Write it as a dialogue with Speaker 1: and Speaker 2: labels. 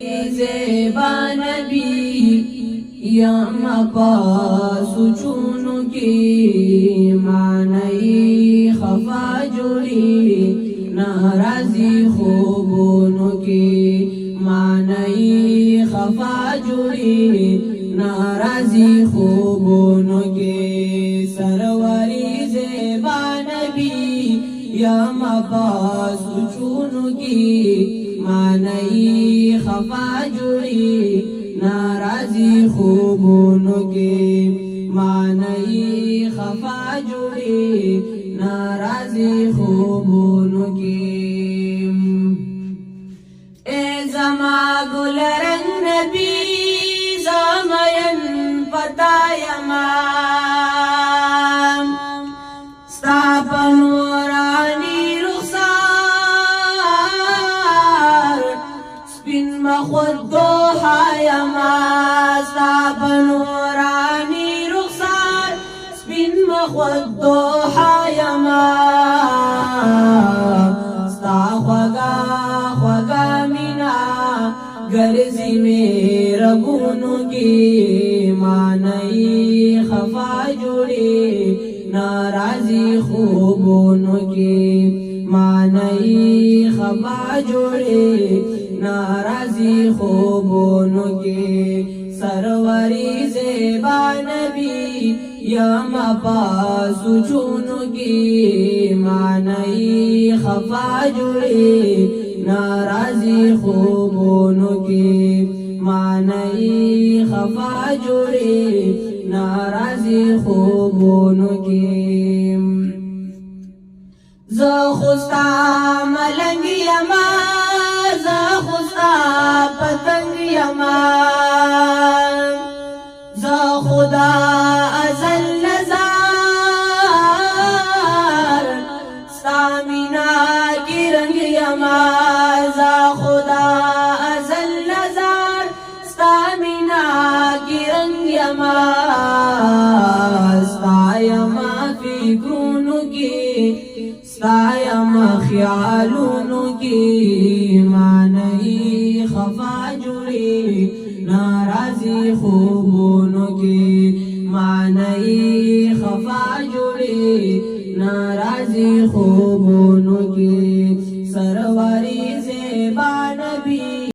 Speaker 1: زیبا نبی یم پا سوچونو کی معنی خفا جوڑی ناراضی خوبونو کی معنی خفا جوڑی ناراضی خوبونو کی سروری زیبا نبی یم پا سوچونو کی معنی خفا جوڑی ناراضی خوبونو کی معنی خفا جوڑی ناراضی خوبونو کی اے زما گل رنگ نبی زامین پتا یما ستا پنورانی خود دوحا یما ستا بنورانی رخسار سپین مخود دوحا یما ستا خوگا خوگا مینا گرزی میرا گونو کی معنی خفا جوڑی ناراضی خوبونو کی معنی خفا جوڑی ناراضی خوبونو کی سروری زیبا نبی یم پا سوچونو کی معنی خفا جوڑی ناراضی خوبونو کی معنی خفا جوڑی ناراضی خوبونو کی زخستا ملنگ یما زخستا پتنگ یما زخدا ازل نزار سامینا کی رنگ یما زخدا ازل نزار سامینا کی رنگ یما سایما فکرونو کی سایما خیالونو کی معنی خفا جوڑی ناراضی خوبونو کی معنی خفا جوڑی ناراضی خوبونو کی سروری